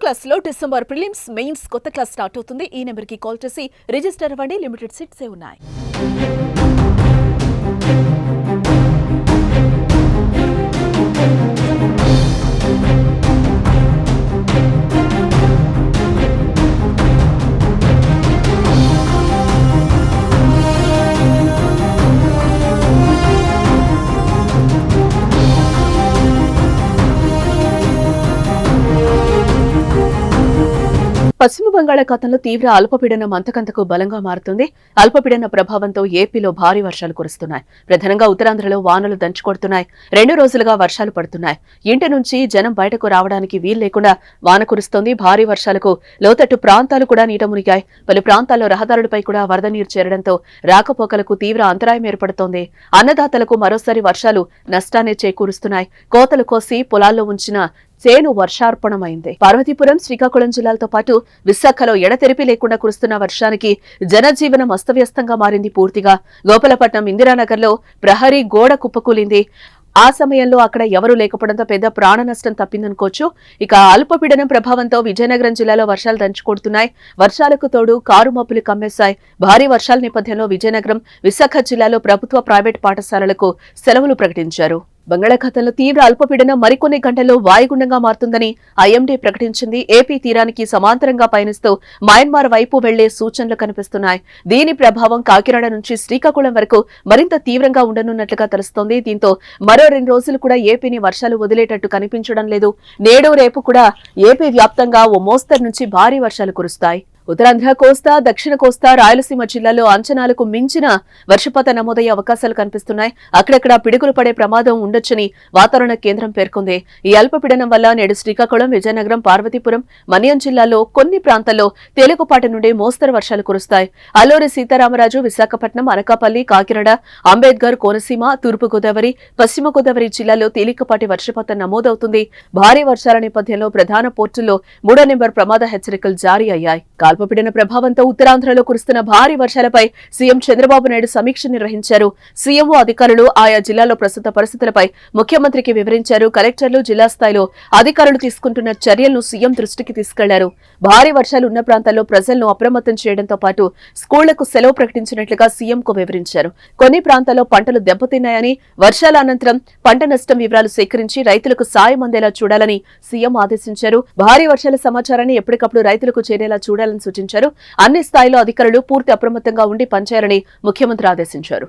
Class లో December prelims mains కొత్త class start అవుతుంది. ఈ నెంబర్ కి కాల్ చేసి రిజిస్టర్ అవ్వండి. లిమిటెడ్ సీట్సే ఉన్నాయి. పశ్చిమ బంగాళాఖాతంలో తీవ్ర అల్పపీడనం అంతకంతకు బలంగా మారుతుంది. అల్పపీడన ప్రభావంతో ఏపీలో భారీ వర్షాలు కురుస్తున్నాయి. ప్రధానంగా ఉత్తరాంధ్రలో వానలు దంచుకొడుతున్నాయి. 2 రోజులుగా వర్షాలు పడుతున్నాయి. ఇంటి నుంచి జనం బయటకు రావడానికి వీలు లేకుండా వాన కురుస్తోంది. భారీ వర్షాలకు లోతట్టు ప్రాంతాలు కూడా నీట మునిగాయి. పలు ప్రాంతాల్లో రహదారులపై కూడా వరద నీరు చేరడంతో రాకపోకలకు తీవ్ర అంతరాయం ఏర్పడుతోంది. అన్నదాతలకు మరోసారి వర్షాలు నష్టాన్ని చేకూరుస్తున్నాయి. కోతలు కోసి పొలాల్లో ఉంచిన చేను వర్షార్పణమైంది. పార్వతీపురం, శ్రీకాకుళం జిల్లాలతో పాటు విశాఖలో ఎడతెరిపి లేకుండా కురుస్తున్న వర్షానికి జనజీవనం అస్తవ్యస్తంగా మారింది. పూర్తిగా గోపాలపట్నం ఇందిరానగర్లో ప్రహరీ గోడ కుప్పకూలింది. ఆ సమయంలో అక్కడ ఎవరూ లేకపోవడంతో పెద్ద ప్రాణ నష్టం తప్పిందనుకోవచ్చు. ఇక అల్పపీడనం ప్రభావంతో విజయనగరం జిల్లాలో వర్షాలు దంచుకొడుతున్నాయి. వర్షాలకు తోడు కారు మబ్బులు కమ్మేశాయి. భారీ వర్షాల నేపథ్యంలో విజయనగరం, విశాఖ జిల్లాలో ప్రభుత్వ, ప్రైవేట్ పాఠశాలలకు సెలవులు ప్రకటించారు. బంగాళాఖాతంలో తీవ్ర అల్పపీడనం మరికొన్ని గంటల్లో వాయుగుండంగా మారుతుందని ఐఎండీ ప్రకటించింది. ఏపీ తీరానికి సమాంతరంగా పయనిస్తూ మయన్మార్ వైపు వెళ్లే సూచనలు కనిపిస్తున్నాయి. దీని ప్రభావం కాకినాడ నుంచి శ్రీకాకుళం వరకు మరింత తీవ్రంగా ఉండనున్నట్లుగా తెలుస్తోంది. దీంతో మరో 2 రోజులు కూడా ఏపీని వర్షాలు వదిలేటట్టు కనిపించడం లేదు. నేడు, రేపు కూడా ఏపీ వ్యాప్తంగా ఓ మోస్తరు నుంచి భారీ వర్షాలు కురుస్తాయి. ఉత్తరాంధ్ర, కోస్తా, దక్షిణ కోస్తా, రాయలసీమ జిల్లాల్లో అంచనాలకు మించిన వర్షపాతం నమోదయ్యే అవకాశాలు కనిపిస్తున్నాయి. అక్కడక్కడ పిడుగులు పడే ప్రమాదం ఉండొచ్చని వాతావరణ కేంద్రం పేర్కొంది. ఈ అల్పపీడనం వల్ల నేడు శ్రీకాకుళం, విజయనగరం, పార్వతీపురం, మన్యం జిల్లాల్లో కొన్ని ప్రాంతాల్లో తేలికపాటి నుండి మోస్తరు వర్షాలు కురుస్తాయి. అల్లూరి సీతారామరాజు, విశాఖపట్నం, అనకాపల్లి, కాకినాడ, అంబేద్కర్, కోనసీమ, తూర్పుగోదావరి, పశ్చిమ గోదావరి జిల్లాల్లో తేలికపాటి వర్షపాతం నమోదవుతుంది. భారీ వర్షాల నేపథ్యంలో ప్రధాన పోర్టుల్లో 3వ నెంబర్ ప్రమాద హెచ్చరికలు జారీ అయ్యాయి. అల్పపీడన ప్రభావంతో ఉత్తరాంధ్రలో కురుస్తున్న భారీ వర్షాలపై సీఎం చంద్రబాబు నాయుడు సమీక్ష నిర్వహించారు. సీఎంఓ అధికారులు ఆయా జిల్లాలో ప్రస్తుత పరిస్థితులపై ముఖ్యమంత్రికి వివరించారు. కలెక్టర్లు, జిల్లా స్థాయిలో అధికారులు తీసుకుంటున్న చర్యలను సీఎం దృష్టికి తీసుకెళ్లారు. భారీ వర్షాలు ఉన్న ప్రాంతాల్లో ప్రజలను అప్రమత్తం చేయడంతో పాటు స్కూళ్లకు సెలవు ప్రకటించినట్లుగా సీఎంకు వివరించారు. కొన్ని ప్రాంతాల్లో పంటలు దెబ్బతిన్నాయని, వర్షాల అనంతరం పంట నష్టం వివరాలు సేకరించి రైతులకు సాయం అందేలా చూడాలని సీఎం ఆదేశించారు. భారీ వర్షాల సమాచారాన్ని ఎప్పటికప్పుడు రైతులకు చేరేలా చూడాలని సూచించారు. అన్ని స్థాయిలో అధికారులు పూర్తి అప్రమత్తంగా ఉండి పనిచేయాలని ముఖ్యమంత్రి ఆదేశించారు.